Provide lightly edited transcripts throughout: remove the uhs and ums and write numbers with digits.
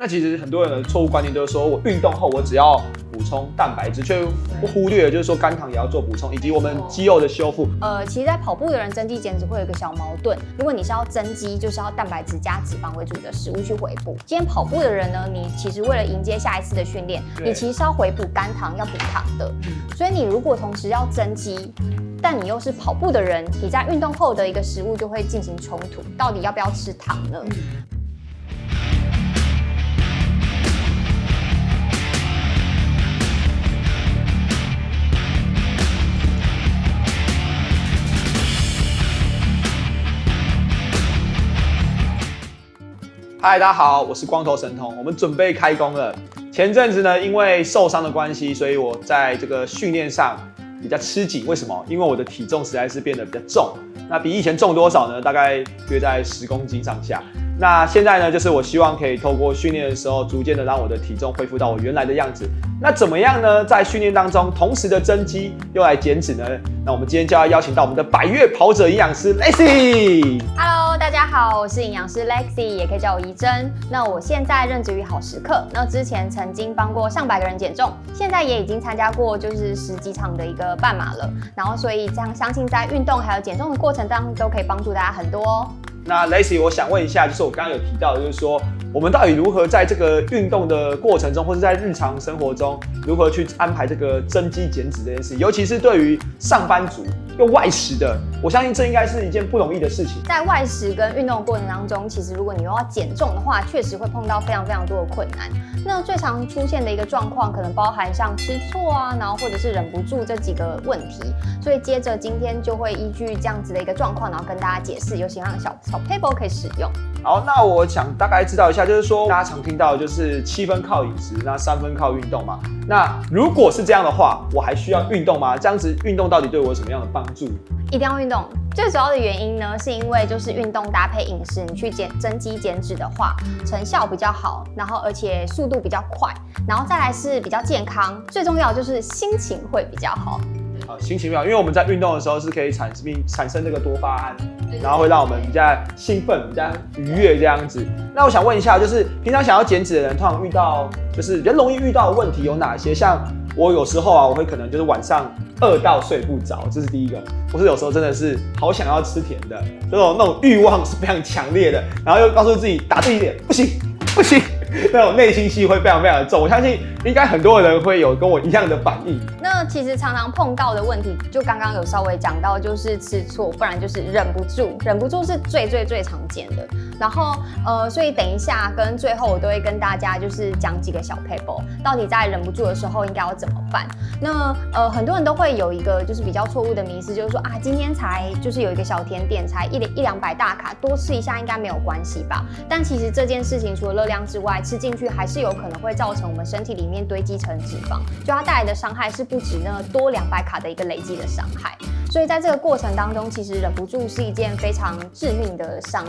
那其实很多人的错误观念就是说我运动后我只要补充蛋白质，却忽略了就是说肝糖也要做补充，以及我们肌肉的修复。其实，在跑步的人增肌减脂会有一个小矛盾，如果你是要增肌，就是要蛋白质加脂肪为主的食物去回补。今天跑步的人呢，你其实为了迎接下一次的训练，你其实是要回补肝糖，要补糖的。所以你如果同时要增肌，但你又是跑步的人，你在运动后的一个食物就会进行冲突，到底要不要吃糖呢？嗨，大家好，我是光头神童，我们准备开工了。前阵子呢，因为受伤的关系，所以我在这个训练上比较吃紧。为什么？因为我的体重实在是变得比较重。那比以前重多少呢？大概约在10公斤上下。那现在呢，就是我希望可以透过训练的时候，逐渐的让我的体重恢复到我原来的样子。那怎么样呢？在训练当中，同时的增肌又来减脂呢？那我们今天就要邀请到我们的百岳跑者营养师 Lexi。Hello， 大家好，我是营养师 Lexi， 也可以叫我怡珍。那我现在任职于好时刻，那之前曾经帮过上百个人减重，现在也已经参加过就是10几场的一个半马了。然后所以这样相信在运动还有减重的过程当中，都可以帮助大家很多哦。那 Lexi， 我想问一下，就是我刚刚有提到的，就是说我们到底如何在这个运动的过程中，或是在日常生活中，如何去安排这个增肌减脂这件事，尤其是对于上班族又外食的，我相信这应该是一件不容易的事情。在外食跟运动的过程当中，其实如果你又要减重的话，确实会碰到非常非常多的困难。那最常出现的一个状况，可能包含像吃错啊，然后或者是忍不住这几个问题。所以接着今天就会依据这样子的一个状况，然后跟大家解释有什么样的小 paper 可以使用。好，那我想大概知道一下，就是说大家常听到就是7分靠饮食，那3分靠运动嘛。那如果是这样的话，我还需要运动吗？这样子运动到底对我有什么样的帮助？一定要运动。最主要的原因呢，是因为就是运动搭配饮食，你去增肌减脂的话，成效比较好，然后而且速度比较快，然后再来是比较健康，最重要的就是心情会比较好。心情妙，因为我们在运动的时候是可以产生这个多巴胺，然后会让我们比较兴奋、比较愉悦这样子。那我想问一下，就是平常想要减脂的人，通常遇到就是比较容易遇到的问题有哪些？像我有时候啊，我会可能就是晚上饿到睡不着，这是第一个。或是有时候真的是好想要吃甜的，那种欲望是非常强烈的，然后又告诉自己打自己脸，不行不行。那种内心戏会非常非常的重，我相信应该很多人会有跟我一样的反应。那其实常常碰到的问题，就刚刚有稍微讲到，就是吃错，不然就是忍不住，忍不住是最常见的。然后所以等一下跟最后我都会跟大家就是讲几个小 paper， 到底在忍不住的时候应该要怎么办。那很多人都会有一个就是比较错误的迷思，就是说啊，今天才就是有一个小甜点，才100-200大卡，多吃一下应该没有关系吧？但其实这件事情除了热量之外，吃进去还是有可能会造成我们身体里面堆积成脂肪，就它带来的伤害是不止那多200卡的一个累积的伤害。所以在这个过程当中，其实忍不住是一件非常致命的伤。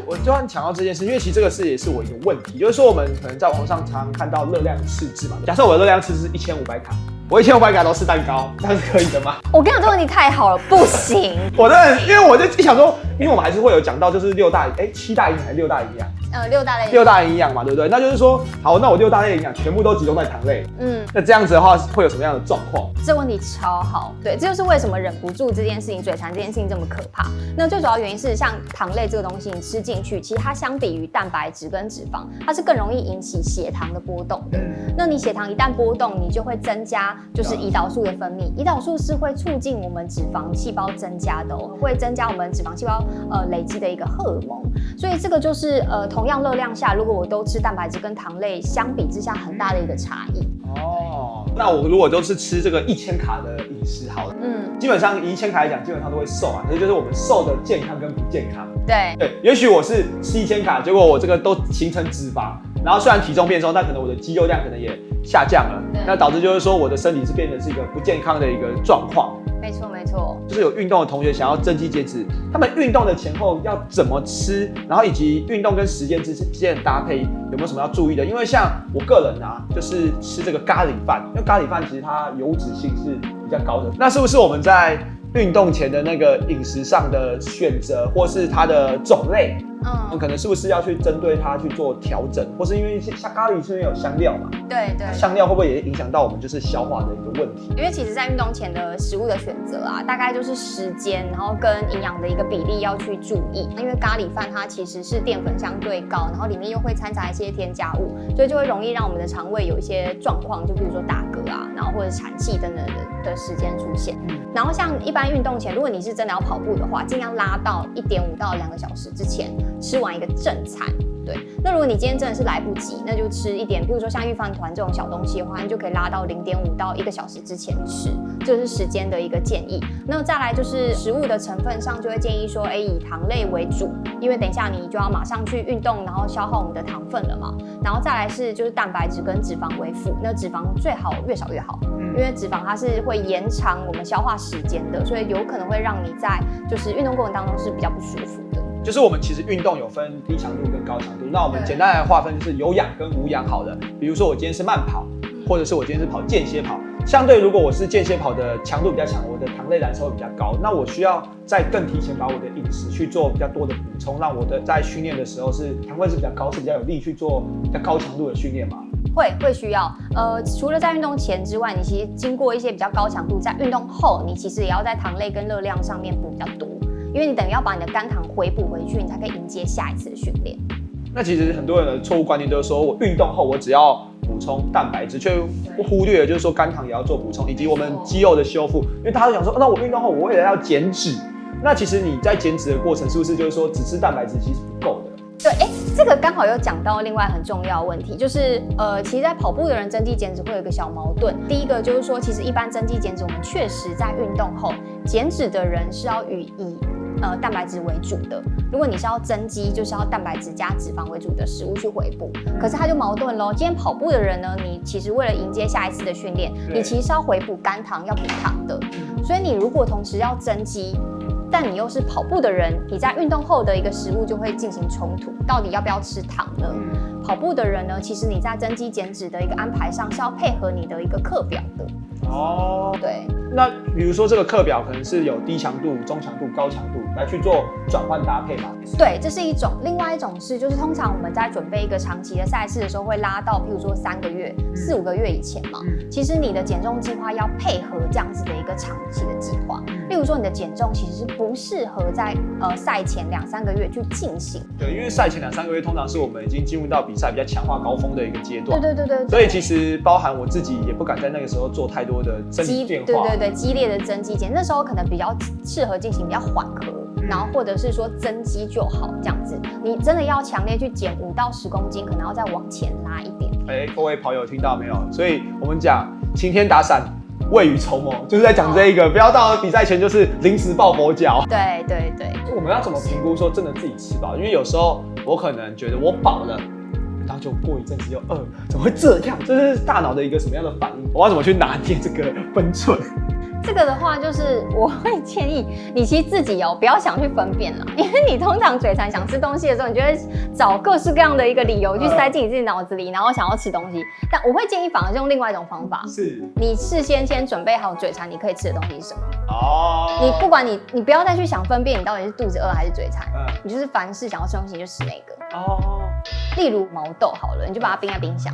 我突然想到这件事，因为其实这个事也是我一个问题，就是说我们可能在网上常看到热量赤字嘛，假设我的热量赤字是1500卡。我1500卡都吃蛋糕，这样是可以的吗？我跟你讲，这个问题太好了，不行。我真的，因为我就一想说，因为我们还是会有讲到，就是7大营养还是6大营养？6大营养嘛，对不对？那就是说，好，那我6大类营养全部都集中在糖类，那这样子的话会有什么样的状况？这问题超好，对，这就是为什么忍不住这件事情、嘴馋这件事情这么可怕。那最主要原因是，像糖类这个东西，你吃进去，其实它相比于蛋白质跟脂肪，它是更容易引起血糖的波动的。那你血糖一旦波动，你就会增加就是胰岛素的分泌，胰岛素是会促进我们脂肪细胞增加的哦，会增加我们脂肪细胞累积的一个荷尔蒙。所以这个就是同样热量下，如果我都吃蛋白质跟糖类，相比之下很大的一个差异。哦，那我如果都是吃这个1000卡的饮食好了，基本上以1000卡来讲，基本上都会瘦啊，可是就是我们瘦的健康跟不健康。对，也许我是吃1000卡，结果我这个都形成脂肪，然后虽然体重变重，但可能我的肌肉量可能也下降了，那导致就是说我的身体是变成是一个不健康的一个状况。没错没错，就是有运动的同学想要增肌减脂，他们运动的前后要怎么吃，然后以及运动跟时间之间的搭配有没有什么要注意的？因为像我个人啊，就是吃这个咖喱饭，因为咖喱饭其实它油脂性是比较高的，那是不是我们在运动前的那个饮食上的选择，或是它的种类，可能是不是要去针对它去做调整，或是因为像咖喱是因为有香料嘛，对，香料会不会也影响到我们就是消化的一个问题？因为其实在运动前的食物的选择啊，大概就是时间，然后跟营养的一个比例要去注意。因为咖喱饭它其实是淀粉相对高，然后里面又会掺杂一些添加物，所以就会容易让我们的肠胃有一些状况，就比如说打嗝啊，然后或者产气等等的时间出现。然后像一般运动前，如果你是真的要跑步的话，尽量拉到1.5到2个小时之前吃完一个正餐。对，那如果你今天真的是来不及，那就吃一点，比如说像预饭团这种小东西的话，你就可以拉到0.5到1个小时之前吃，这是时间的一个建议。那再来就是食物的成分上，就会建议说，以糖类为主，因为等一下你就要马上去运动，然后消耗我们的糖分了嘛。然后再来是就是蛋白质跟脂肪为辅，那脂肪最好越少越好，因为脂肪它是会延长我们消化时间的，所以有可能会让你在就是运动过程当中是比较不舒服的。就是我们其实运动有分低强度跟高强度，那我们简单来划分就是有氧跟无氧好的。比如说我今天是慢跑，或者是我今天是跑间歇跑。相对如果我是间歇跑的强度比较强，我的糖类燃烧会比较高，那我需要再更提前把我的饮食去做比较多的补充，让我的在训练的时候是糖分是比较高，是比较有力去做比较高强度的训练嘛。会需要，除了在运动前之外，你其实经过一些比较高强度，在运动后，你其实也要在糖类跟热量上面补比较多。因为你等于要把你的肝糖回补回去，你才可以迎接下一次的训练。那其实很多人的错误观念都是说，我运动后我只要补充蛋白质，却忽略了就是说肝糖也要做补充，以及我们肌肉的修复。因为大家都想说，那我运动后我为了要减脂，那其实你在减脂的过程是不是就是说只吃蛋白质其实不够的？对，这个刚好又讲到另外很重要的问题，就是其实，在跑步的人增肌减脂会有一个小矛盾。第一个就是说，其实一般增肌减脂，我们确实在运动后减脂的人是要以蛋白质为主的。如果你是要增肌，就是要蛋白质加脂肪为主的食物去回补。可是它就矛盾咯，今天跑步的人呢，你其实为了迎接下一次的训练，你其实是要回补肝糖，要补糖的。所以你如果同时要增肌，但你又是跑步的人，你在运动后的一个食物就会进行冲突，到底要不要吃糖呢？跑步的人呢，其实你在增肌减脂的一个安排上是要配合你的一个课表的。对。那比如说这个课表可能是有低强度、中强度、高强度来去做转换搭配嘛？对，这是一种。另外一种是，就是通常我们在准备一个长期的赛事的时候，会拉到譬如说3个月、4、5个月以前嘛。其实你的减重计划要配合这样子的一个长期的计划。例如说，你的减重其实是不适合在赛前2、3个月去进行。对，因为赛前2、3个月通常是我们已经进入到比赛比较强化高峰的一个阶段。对。所以其实包含我自己也不敢在那个时候做太多的身体变化。对，激烈的增肌减，那时候可能比较适合进行比较缓和，然后或者是说增肌就好这样子。你真的要强烈去减5到10公斤，可能要再往前拉一点。各位跑友听到没有？所以我们讲晴天打伞，未雨绸缪，就是在讲这一个，不要到了比赛前就是临时抱佛脚。对。我们要怎么评估说真的自己吃饱？因为有时候我可能觉得我饱了，然后就过一阵子又饿了，怎么会这样？这是大脑的一个什么样的反应？我要怎么去拿捏这个分寸？这个的话，就是我会建议你其实自己不要想去分辨了，因为你通常嘴馋想吃东西的时候，你就会找各式各样的一个理由去塞进你自己脑子里，然后想要吃东西。但我会建议反而是用另外一种方法，是你事先准备好嘴馋你可以吃的东西是什么。你不管你不要再去想分辨你到底是肚子饿还是嘴馋，你就是凡是想要吃东西你就吃那个。例如毛豆好了，你就把它冰在冰箱。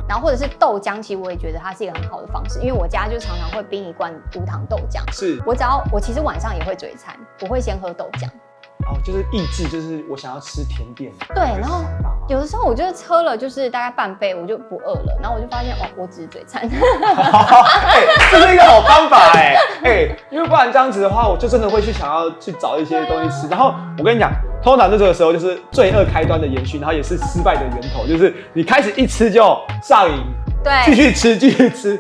然后或者是豆浆，其实我也觉得它是一个很好的方式，因为我家就常常会冰一罐无糖豆浆。是我其实晚上也会嘴馋，我会先喝豆浆。就是抑制，就是我想要吃甜点。对，然后有的时候我就是喝了，就是大概半杯，我就不饿了，然后我就发现我只是嘴馋。这是一个好方法因为不然这样子的话，我就真的会想要去找一些东西吃。然后我跟你讲，通常这个时候就是罪恶开端的延续，然后也是失败的源头，就是你开始一吃就上瘾，对，继续吃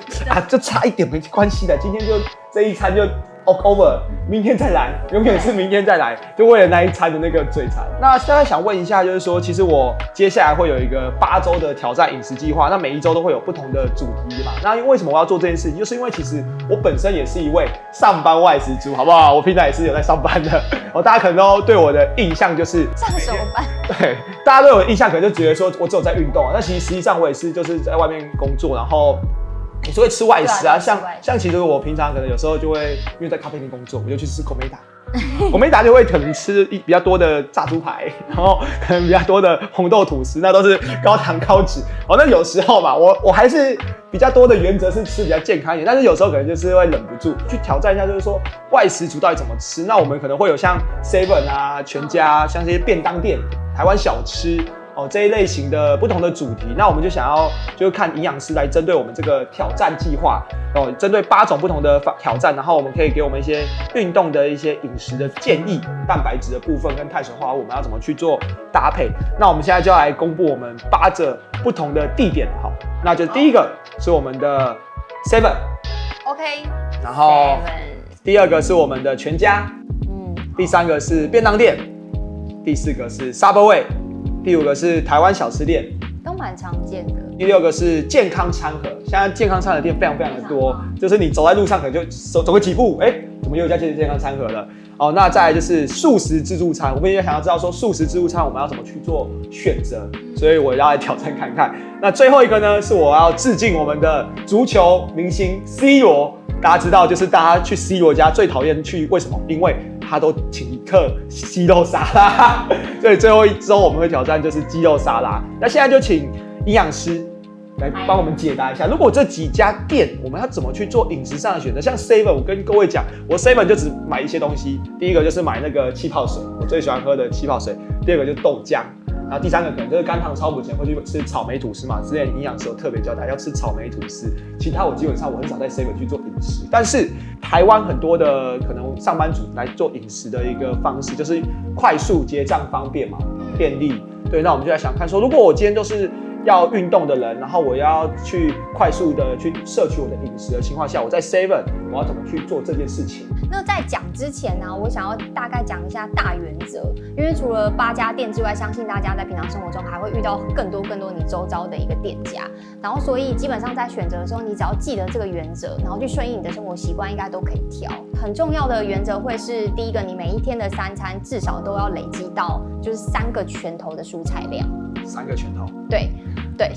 就差一点没关系的，今天就这一餐就over， 明天再来，永远是明天再来，就为了那一餐的那个嘴馋。那大概想问一下，就是说，其实我接下来会有一个8周的挑战饮食计划，那每一周都会有不同的主题嘛。那为什么我要做这件事情？就是因为其实我本身也是一位上班外食族，好不好？我平常也是有在上班的。大家可能都对我的印象就是上手班。对，大家对我的印象可能就觉得说我只有在运动那其实实际上我也是就是在外面工作，然后也是会吃外食啊，像其实我平常可能有时候就会因为在咖啡厅工作，我就去吃口美达，我们一打就会可能吃比较多的炸猪排，然后可能比较多的红豆吐司，那都是高糖高脂。那有时候嘛，我还是比较多的原则是吃比较健康一点，但是有时候可能就是会忍不住去挑战一下，就是说外食族到底怎么吃。那我们可能会有像 Seven 啊、全家，像这些便当店、台湾小吃。这一类型的不同的主题，那我们就想要就看营养师来针对我们这个挑战计划，针对8种不同的挑战，然后我们可以给我们一些运动的一些饮食的建议，蛋白质的部分跟碳水化合物我们要怎么去做搭配。那我们现在就要来公布我们8个不同的地点，好，那就第一个是我们的 Seven，OK， 然后第2个是我们的全家，第3个是便当店，第4个是 Subway。第5个是台湾小吃店，都蛮常见的。第6个是健康餐盒，现在健康餐盒店非常非常的多，就是你走在路上可能就走个几步，怎么又有一家健康餐盒了？那再来就是素食自助餐，我们也想要知道说素食自助餐我们要怎么去做选择，所以我要来挑战看看。那最后一个呢，是我要致敬我们的足球明星 C 罗，大家知道就是大家去 C 罗家最讨厌去，为什么？因为他都请客鸡肉沙拉，所以最后一周我们会挑战就是鸡肉沙拉。那现在就请营养师来帮我们解答一下，如果这几家店我们要怎么去做饮食上的选择？像 Seven， 我跟各位讲，我 Seven 就只买一些东西，第一个就是买那个气泡水，我最喜欢喝的气泡水；第二个就是豆浆。然后第3个可能就是肝糖超补前会去吃草莓吐司嘛，之前营养师有特别交代要吃草莓吐司，其他我基本上我很少在 Seven 去做饮食，但是台湾很多的可能上班族来做饮食的一个方式就是快速结账方便嘛，便利，对，那我们就来想看说，如果我今天都是要运动的人，然后我要去快速的去摄取我的饮食的情况下，我在 Seven 我要怎么去做这件事情？那在讲之前呢，我想要大概讲一下大原则，因为除了8家店之外，相信大家在平常生活中还会遇到更多你周遭的一个店家，然后所以基本上在选择的时候，你只要记得这个原则，然后去顺应你的生活习惯，应该都可以挑。很重要的原则会是第一个，你每一天的3餐至少都要累积到就是3个拳头的蔬菜量。3个拳头？对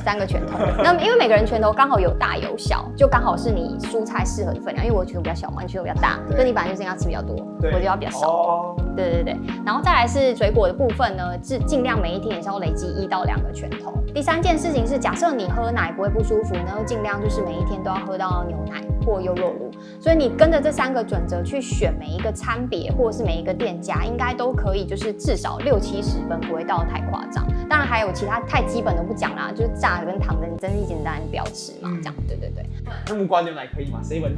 ，3个拳头。那因为每个人拳头刚好有大有小，就刚好是你蔬菜适合的分量。因为我拳头比较小嘛，你拳头比较大，所以你本来就是应该吃比较多，我就要比较少。对。然后再来是水果的部分呢，尽量每一天也是要累积1到2个拳头。第3件事情是，假设你喝奶不会不舒服呢，尽量就是每一天都要喝到牛奶或优酪乳。所以你跟着这3个准则去选每一个餐别或者是每一个店家，应该都可以就是至少60-70分，不会到太夸张。当然还有其他太基本的不讲啦，就是炸的跟糖的，你真的简单不要吃嘛，这样对。那木瓜牛奶可以吗 ？Seven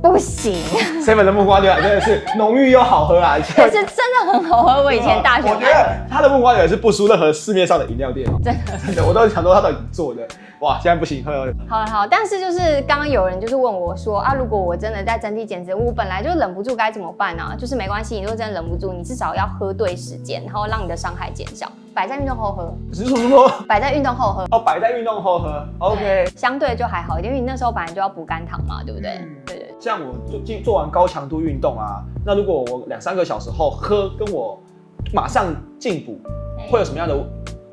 不行。Seven 的木瓜牛奶真的是浓郁又好喝啊，可是真的很好喝。我以前大学我觉得它的木瓜牛奶是不输任何市面上的饮料店，真的，我都想说它到底做的。哇，现在不行，喝。好，但是就是刚刚有人就是问我说如果我真的在增肌减脂，我本来就忍不住该怎么办啊？就是没关系，你如果真的忍不住，你至少要喝对时间，然后让你的伤害减小。摆在运动后喝，只是说摆在运动后喝摆在运动后喝 ，OK， 相对就还好一点，因为你那时候本来就要补肝糖嘛，对不对？对。像我做完高强度运动啊，那如果我2-3个小时后喝，跟我马上进补，会有什么样的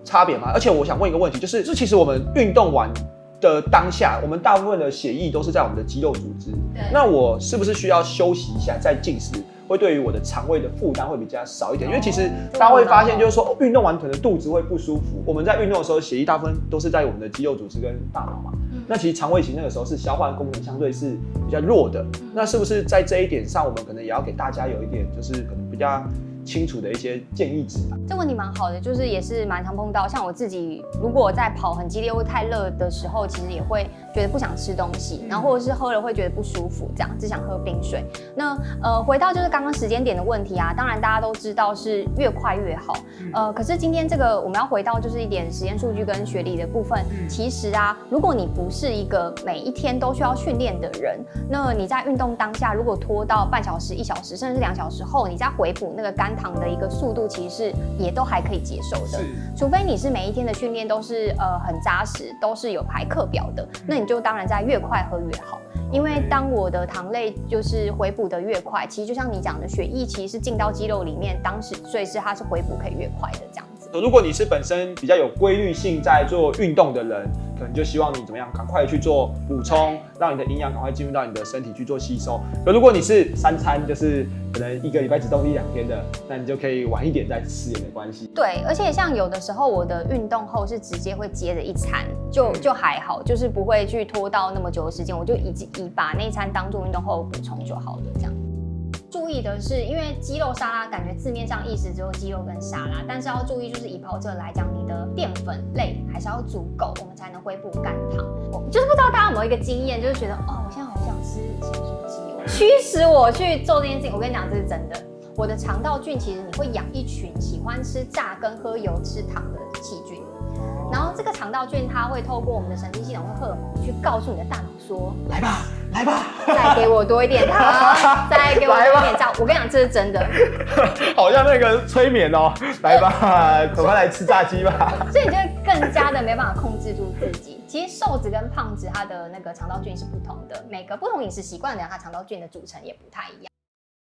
差别吗？而且我想问一个问题，就是其实我们运动完的当下，我们大部分的血液都是在我们的肌肉组织，那我是不是需要休息一下再进食？会对于我的肠胃的负担会比较少一点，因为其实大家会发现，就是说运动完可能肚子会不舒服。我们在运动的时候，血液大部分都是在我们的肌肉组织跟大脑嘛。那其实肠胃型那个时候是消化功能相对是比较弱的。那是不是在这一点上，我们可能也要给大家有一点，就是可能比较清楚的一些建议值啊？这问题蛮好的，就是也是蛮常碰到。像我自己，如果我在跑很激烈或太热的时候，其实也会觉得不想吃东西，然后或者是喝了会觉得不舒服，这样只想喝冰水。那回到就是刚刚时间点的问题啊，当然大家都知道是越快越好。可是今天这个我们要回到就是一点实验数据跟学理的部分。其实啊，如果你不是一个每一天都需要训练的人，那你在运动当下如果拖到半小时、1小时，甚至是2小时后，你再回补那个肝糖的一个速度，其实是也都还可以接受的。除非你是每一天的训练都是很扎实，都是有排课表的，那你就当然在越快喝越好。因为当我的糖类就是回补的越快，其实就像你讲的，血液其实是进到肌肉里面，所以它是回补可以越快的这样子。如果你是本身比较有规律性在做运动的人，可能就希望你怎么样，赶快去做补充，让你的营养赶快进入到你的身体去做吸收。可如果你是3餐，就是可能1个礼拜只动1-2天的，那你就可以晚一点再吃也没关系。对，而且像有的时候我的运动后是直接会接着1餐，就还好，就是不会去拖到那么久的时间，我就以把那一餐当做运动后补充就好了，这样。注意的是，因为鸡肉沙拉感觉字面上意思只有鸡肉跟沙拉，但是要注意，就是以跑者来讲，你的淀粉类还是要足够，我们才能恢复肝糖。我就是不知道大家有没有一个经验，就是觉得我现在好想吃咸酥鸡，驱使我去做这件事情。我跟你讲，这是真的。我的肠道菌其实你会养一群喜欢吃炸跟喝油吃糖的细菌。然后这个肠道菌它会透过我们的神经系统跟荷尔蒙去告诉你的大脑说，来吧，来吧，再给我多一点糖，再给我多一点炸。我跟你讲，这是真的，好像那个催眠哦，来吧，赶快来吃炸鸡吧。所以你就会更加的没办法控制住自己。其实瘦子跟胖子它的那个肠道菌是不同的，每个不同饮食习惯的人，它肠道菌的组成也不太一样。